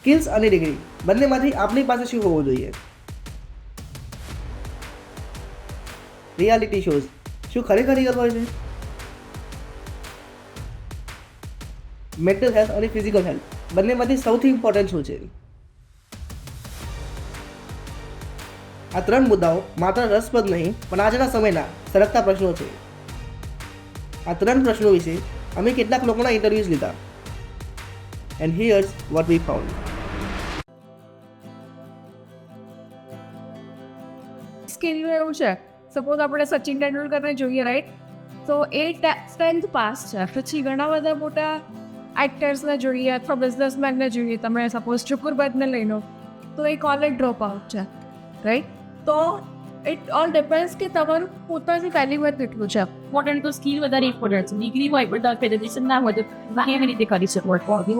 Skills અને degree બંનેમાંથી આપની પાસે શું હોવું જોઈએ? રિયાલિટી શોઝ શું ખરેખર રિયલ હોય છે? મેન્ટલ હેલ્થ અને ફિઝિકલ હેલ્થ બંનેમાંથી સૌથી ઇમ્પોર્ટન્ટ શું છે? આ 3 મુદ્દાઓ માત્ર રસપ્રદ નહીં પણ આજના સમયના સળગતા પ્રશ્નો છે. આ 3 પ્રશ્નો વિશે અમે કેટલાક લોકોના ઇન્ટરવ્યૂઝ લીધા. And here's what we found. સ્કિલનું એવું છે, સપોઝ આપણે સચિન તેંડુલકરને જોઈએ, રાઈટ? તો એ 10th પાસ છે. પછી ઘણા બધા મોટા એક્ટર્સને જોઈએ અથવા બિઝનેસમેનને જોઈએ. તમે સપોઝ ચુકુરબતને લઈ લો તો એ કોલેજ ડ્રોપ આઉટ છે, રાઈટ? તો ઇટ ઓલ ડિપેન્ડ્સ કે તમારું પોતાની કેલિબર કેટલું છે. ઇમ્પોર્ટન્ટ તો સ્કિલ વધારે ઇમ્પોર્ટન્ટ છે. ડિગ્રી હોય પણ પ્રેઝન્ટેશન ના હોય તો એવી રીતે કરી શકો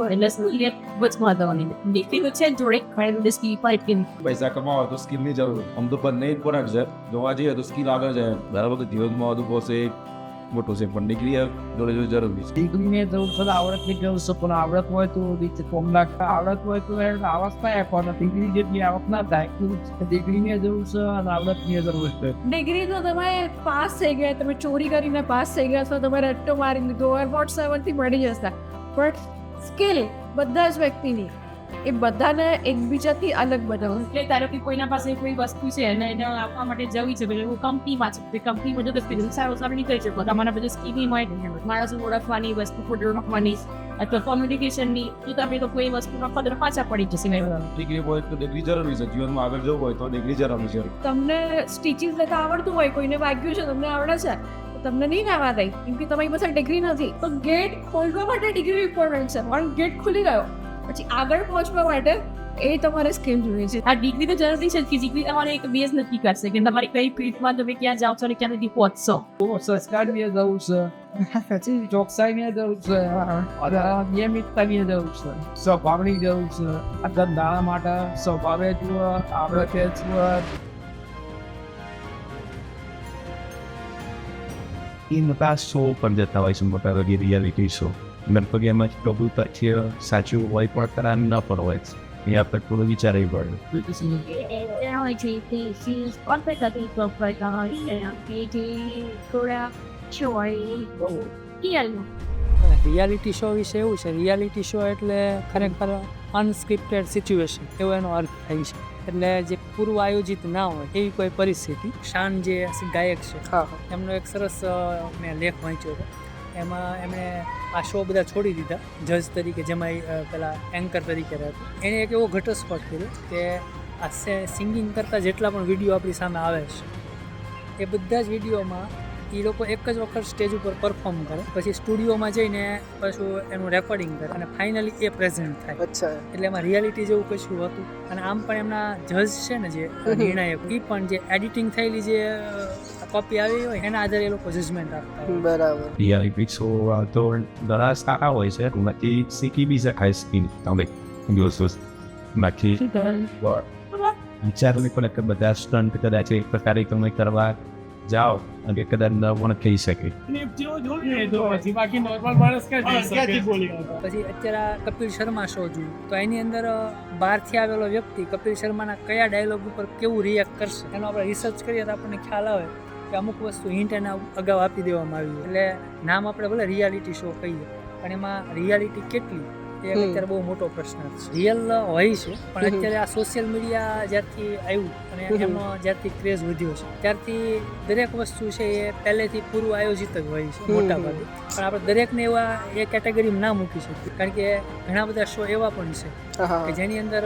એટલે સ્કિલ એ ખૂબ જ મહત્વની ડિગ્રી તો છે જોડે ઘણી સ્કિલ પણ પૈસા કમાવો તો સ્કિલની જરૂર. આમ તો બંને ઇમ્પોર્ટન્ટ છે. જોવા જઈએ તો સ્કિલ આગળ જાય બરાબર, કે જીવનમાં વધુ પોસે મોટું છે, પણ ડિગ્રી જોડે જોડે જરૂરી છે. ડિગ્રીને જરૂર છે, આવડતની જરૂર છે, પણ આવડત હોય તો રીતે ફોર્મ નાખતા આવડત હોય તો આવક થાય, પણ ડિગ્રી જેટલી આવક ના થાય. ડિગ્રીની જરૂર છે અને આવડતની જરૂર છે. ડિગ્રી તો તમે પાસ થઈ ગયા, તમે ચોરી કરીને પાસ થઈ ગયા તો તમે રટ્ટો મારી લીધો એરપોર્ટ 7થી મળી જશે. પણ સ્કિલ બધા જ વ્યક્તિની એ બધાને એકબીજાથી અલગ બનાવો. એટલે ધારો કે કોઈના પાસે કોઈ વસ્તુ છે અને એને આપવા માટે જવી છે, એટલે હું કંપનીમાં છે, તે કંપનીમાં જો બિઝનેસ સારો નહીં કરી શકો. તમારા બધા સ્કિલની હોય, માણસો ઓળખવાની, વસ્તુ ઓળખવાની અથવા કોમ્યુનિકેશનની, તો તમે તો કોઈ વસ્તુમાં પદર પાછા પડી જશે. ડિગ્રી હોય તો ડિગ્રી જરૂરી છે. જીવનમાં આગળ જવું હોય તો ડિગ્રી જરૂરી છે. તમને સ્ટીચીસ લેતા આવડતું હોય, કોઈને વાગ્યું છે, તમને આવડે છે, તો તમને નહીં આવવા દે કેમ કે તમારી પાસે ડિગ્રી નથી. તો ગેટ ખોલવા માટે ડિગ્રી ઇમ્પોર્ટન્ટ છે, પણ ગેટ ખુલી ગયો પછી આગળ પહોંચવા માટે એ તમારે સ્કિલ જોઈએ છે. આ ડિગ્રી તો જરૂરી છે કે ડિગ્રી તમારે એક બેઝ નક્કી કરશે કે તમારી કઈ ફિલ્ડમાં તમે ક્યાં જાઓ છો અને ક્યાં સુધી પહોંચશો. સંસ્કારની જરૂર છે, પછી ચોકસાઈની જરૂર છે, નિયમિતતાની જરૂર છે, સ્વભાવની જરૂર છે. આ ધંધા માટે સ્વભાવે જુઓ, આવડતે જુઓ. મોટા શો પર જતા હોય છે, મોટા ભાગે રિયાલિટી શો. લગભગ એમાં પ્રભુ પછી સાચું હોય પણ ખરાબ ન પણ હોય છે. એ આપણે થોડું વિચારવું પડે. રિયાલિટી શો વિશે એવું છે, રિયાલિટી શો એટલે ખરેખર અનસ્ક્રિપ્ટેડ સિચ્યુએશન એવો એનો અર્થ થાય છે. એટલે જે પૂર્વ આયોજિત ના હોય એવી કોઈ પરિસ્થિતિ. શાન જે ગાયક છે એમનો એક સરસ મેં લેખ વાંચ્યો હતો. એમાં એમણે આ શો બધા છોડી દીધા જજ તરીકે, જેમાં પેલા એન્કર તરીકે રહેતો. એણે એક એવો ઘટસ્ફોટ કર્યો કે આ સિંગિંગ કરતાં જેટલા પણ વિડીયો આપણી સામે આવે છે એ બધા જ વિડીયોમાં એ લોકો એક જ વખત સ્ટેજ ઉપર પરફોર્મ કરે, પછી સ્ટુડિયોમાં જઈને પાછું એનું રેકોર્ડિંગ કરે અને ફાઇનલી એ પ્રેઝન્ટ થાય. એટલે એમાં રિયાલિટી જેવું કશું હતું. અને આમ પણ એમના જજ છે ને જે નિર્ણાયક, એ પણ જે એડિટિંગ થયેલી જે કોપી આવી હોય એના આધારે એ લોકો જજમેન્ટ આપતા હોય. બરાબર. રિયાલિટી શો તો ઘણા સારા હોય છે, એમાંથી શીખી બી શકાય સ્કિલ. તમે બાકી વિચારવી પડે કે બધા સ્ટન્ટ કદાચ એક પ્રકારે તમે કરવા જાઓ અને કદાચ ન પણ થઈ શકે. પછી અત્યારે કપિલ શર્મા શો જોયું તો એની અંદર બહારથી આવેલો વ્યક્તિ કપિલ શર્માના કયા ડાયલોગ ઉપર કેવું રિએક્ટ કરશે એનો આપણે રિસર્ચ કરીએ તો આપણને ખ્યાલ આવે કે અમુક વસ્તુ હિન્ટ એના અગાઉ આપી દેવામાં આવી. એટલે નામ આપણે ભલે રિયાલિટી શો કહીએ પણ એમાં રિયાલિટી કેટલી એ અત્યારે બહુ મોટો પ્રશ્ન છે. રિયલ હોય છે પણ અત્યારે આ સોશિયલ મીડિયા જ્યારથી આવ્યું અને એમનો જ્યારથી ક્રેઝ વધ્યો છે ત્યારથી દરેક વસ્તુ છે એ પહેલેથી પૂર્વ આયોજિત જ હોય છે મોટા ભાગે. પણ આપણે દરેકને એવા એ કેટેગરીમાં ના મૂકી શકીએ, કારણ કે ઘણા બધા શો એવા પણ છે કે જેની અંદર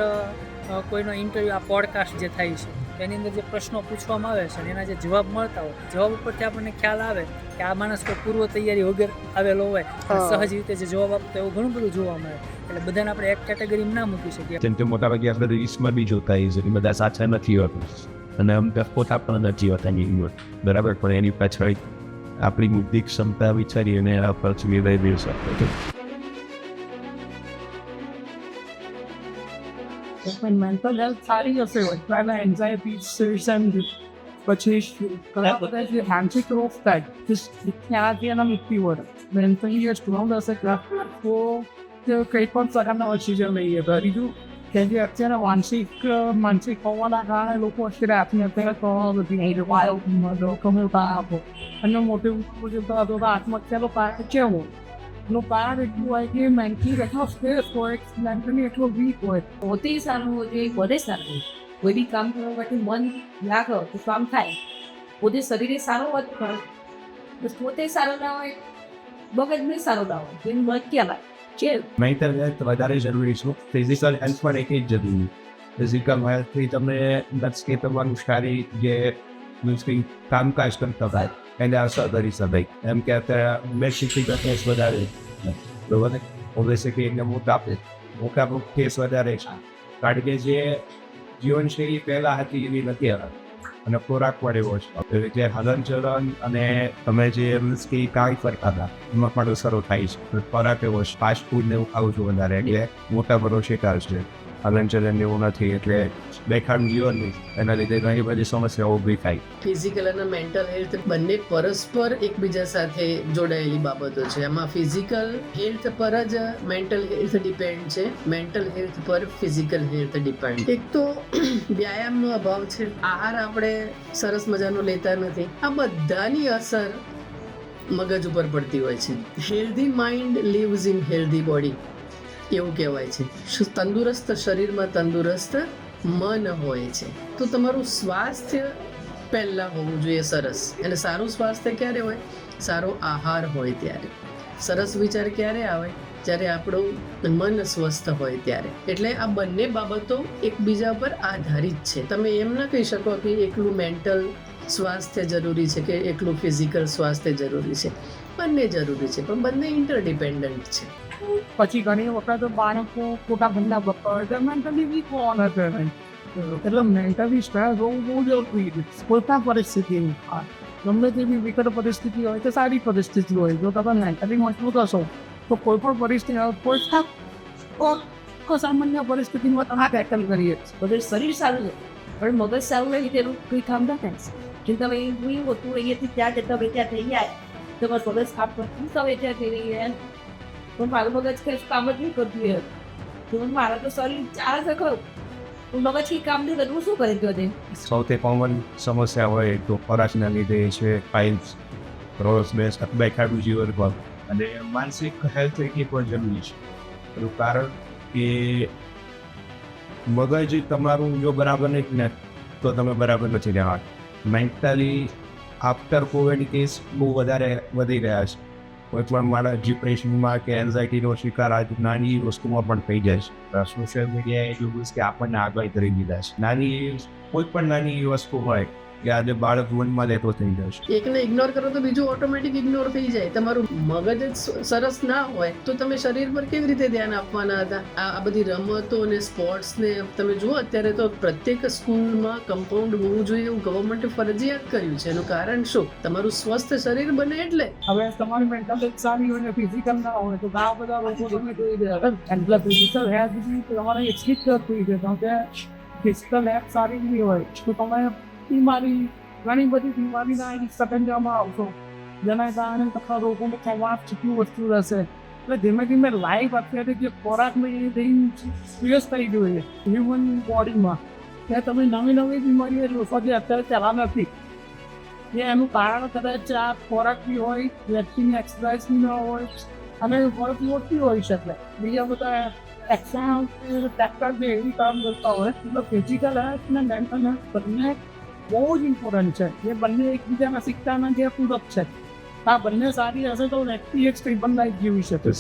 કોઈનો ઇન્ટરવ્યૂ, આ પોડકાસ્ટ જે થાય છે એની અંદર જે પ્રશ્નો પૂછવામાં આવે છે અને એના જે જવાબ મળતા હોય, જવાબ ઉપરથી આપણને ખ્યાલ આવે કે આ માણસ કોઈ પૂર્વ તૈયારી વગર આવેલો હોય, સહજ રીતે જે જવાબ આપતો એવું ઘણું બધું જોવા મળે. એટલે બધાને આપણે એક કેટેગરીમાં ના મૂકી શકીએ. જેમ કે મોટા ભાગે આપણે રીલ્સમાં બી જોતા હોઈએ છીએ બધા સાચા નથી હોતા અને અમુક પોતા પણ નથી હોતા બરાબર, પણ એની પાછળ આપણી બુદ્ધિ ક્ષમતા વિચારી અને એના પર વિવાહ બી શકતો. When mental health સારી હશે, પહેલા એન્ઝાયટી, સ્ટ્રેસ એન્ડ પછી ઘણા બધા જે હેન્ડશેક ઓફ થાય ત્યાંથી એના મુક્તિ મળે. મેન્ટલી જે સ્ટ્રોંગ હશે તો કંઈ પણ પ્રકારના ઓક્સિજન લઈએ. બીજું કેમ કે અત્યારે માનસિક હોવાના કારણે લોકો અત્યારે આત્મહત્યા કરવા બધી કમળતા આપો અને મોટી આત્મહત્યાનું કારણ કેવું એનું કારણ એટલું હોય કે મેન્ટલી એટલો સ્ટ્રેસ હોય મેન્ટલી એટલો વીક હોય. પોતે સારું હોય કે બધે સારું હોય. કોઈ બી કામ કરવા માટે મન લાગે તો કામ થાય. પોતે શરીરે સારું હોય તો ખરું. પોતે સારું ના હોય મગજ નહીં સારું ના હોય એનું મત ક્યાં લાગે છે. મેન્ટલ હેલ્થ વધારે જરૂરી છે. ફિઝિકલ હેલ્થ પણ એક જ જરૂરી. ફિઝિકલ હેલ્થથી તમને દસ કે તમારું સારી જે મીન્સ કે કામકાજ કરતા થાય એને અસર કરી શકાય. એમ કે અત્યારે બેસિકલી કેસ વધારે બરાબર ઓબેસિટી એટલે મોટા કેસ વધારે છે. કારણ કે જે જીવનશૈલી પહેલાં હતી એવી નથી હવે અને ખોરાક પણ એવો છે. જે હલનચલન અને તમે જે મીન્સ કે કાંઈ કરતા હતા એમાં પણ અસરો થાય છે. ખોરાક એવો છે ફાસ્ટ ફૂડ ને એવું ખાવું છું વધારે એટલે મોટા બધો શિકાર છે. હલનચલન એવું નથી એટલે બેખાડ જીવન નહીં એના લીધે ઘણી બધી સમસ્યાઓ ઊભી થાય. ફિઝિકલ અને મેન્ટલ હેલ્થ બંને પરસ્પર એકબીજા સાથે જોડાયેલી બાબતો છે. આમાં ફિઝિકલ હેલ્થ પર જ મેન્ટલ હેલ્થ ડિપેન્ડ છે, મેન્ટલ હેલ્થ પર ફિઝિકલ હેલ્થ ડિપેન્ડ. એક તો વ્યાયામનો અભાવ છે, આહાર આપણે સરસ મજાનો લેતા નથી. આ બધાની અસર મગજ ઉપર પડતી હોય છે. Healthy mind lives in healthy body એવું કહેવાય છે. તંદુરસ્ત શરીરમાં તંદુરસ્ત મન હોય છે. તો તમારું સ્વાસ્થ્ય પહેલાં હોવું જોઈએ સરસ. અને સારું સ્વાસ્થ્ય ક્યારે હોય? સારો આહાર હોય ત્યારે. સરસ વિચાર ક્યારે આવે? જ્યારે આપણું મન સ્વસ્થ હોય ત્યારે. એટલે આ બંને બાબતો એકબીજા પર આધારિત છે. તમે એમ ન કહી શકો કે એકલું મેન્ટલ સ્વાસ્થ્ય જરૂરી છે કે એકલું ફિઝિકલ સ્વાસ્થ્ય જરૂરી છે. બંને જરૂરી છે પણ બંને ઇન્ટરડિપેન્ડન્ટ છે. પછી ઘણી વખત બાળકો ખોટા ધંધા બપોર મેન્ટલી વીક હોવાના કારણે એટલે મેન્ટલી સ્ટ્રેસ હોવું બહુ જરૂરી છે. કોઈ પણ પરિસ્થિતિમાં ગમે તેવી વિકટ પરિસ્થિતિ હોય કે સારી પરિસ્થિતિ હોય જો તમે મેન્ટલી મજબૂત હશો તો કોઈ પણ પરિસ્થિતિ સામાન્ય પરિસ્થિતિમાં તમે ટેકલ કરીએ. બધું શરીર સારું છે પણ મગજ સારું નહીં તેનું કોઈ કામ ના થાય. જો તમે એવું હોતું અહીંયાથી ત્યાં જતા ત્યાં થઈ જાય તમારું મગજ કામ કરતું તમે ત્યાં થઈ રહી જાય પણ મારું મગજ કંઈ કામ જ નહીં કરતું યાર. તો મારા તો શરીર ચાલે છે ખરું મગજ કંઈ કામ નહીં કરતું શું કરે બધે. સૌથી કોમન સમસ્યા હોય તો ખોરાકના લીધે છે ફાઇલ્સ રોસ બેસ બેખાડું જીવન પર અને માનસિક હેલ્થ એ પણ જરૂરી છે. એનું કારણ કે મગજ તમારું જો બરાબર નહીં ને તો તમે બરાબર નથી રહેવા. મેન્ટલી આફ્ટર કોવિડ કેસ બહુ વધારે વધી રહ્યા છે. કોઈ પણ મારા ડિપ્રેશનમાં કે એન્ઝાઇટીનો શિકાર આજ નાની વસ્તુમાં પણ થઈ જાય છે. સોશિયલ મીડિયાએ એવું કે આપણને આગળ કરી દીધા છે. કોઈ પણ નાની વસ્તુ હોય કે આજે બાળક મનમાં લેતો થઈ જાય છે. એકને ઇગ્નોર કરો તો બીજું ઓટોમેટિક ઇગ્નોર થઈ જાય. તમારું મગજ જ સરસ ના હોય તો તમે શરીર પર કેવી રીતે ધ્યાન આપવાના હતા? આ બધી રમતો અને સ્પોર્ટ્સને તમે જુઓ અત્યારે તો પ્રત્યેક સ્કૂલમાં કમ્પાઉન્ડ હોવું જોઈએ એવું ગવર્મેન્ટે ફરજિયાત કર્યું છે. એનું કારણ શું? તમારું સ્વસ્થ શરીર બને એટલે. હવે તમારી મેન્ટલ હેલ્થ સારી હોય ને ફિઝિકલ ના હોય તો ઘણા બધા લોકો તમે જોઈ રહ્યા એટલે ફિઝિકલ હેલ્થ તમારે એટલી જ કરવી છે કારણ કે ફિઝિકલ હેલ્થ સારી નહીં હોય તો તમે બીમારી ઘણી બધી બીમારીના સકંજામાં આવશો જેના કારણે તમારા રોગોનું ખવાશ જેટલું વસ્તુ રહેશે. એટલે ધીમે ધીમે લાઈફ અત્યારે જે ખોરાકની સિરિયસ થઈ ગયું છે હ્યુમન બોડીમાં ત્યાં તમે નવી નવી બીમારીઓ જોશો જે અત્યારે ચાલા નથી. એનું કારણ કદાચ આ ખોરાક બી હોય, વ્યક્તિની એક્સરસાઇઝ બી ન હોય અને વર્ક ઓછી હોઈ શકે. બીજા બધા એક્ઝામ ટેક્ટર જે એવી કામ કરતા હોય તો ફિઝિકલ હેલ્થ અને મેન્ટલ હેલ્થ બંને બહુ જ ઇમ્પોર્ટન્ટ છે. એ બંને એકબીજાના શિક્ષાના જે પૂરક છે. આ બંને સારી હશે તો વ્યક્તિ એક સ્ટેબલ લાઈફ જીવી શકે.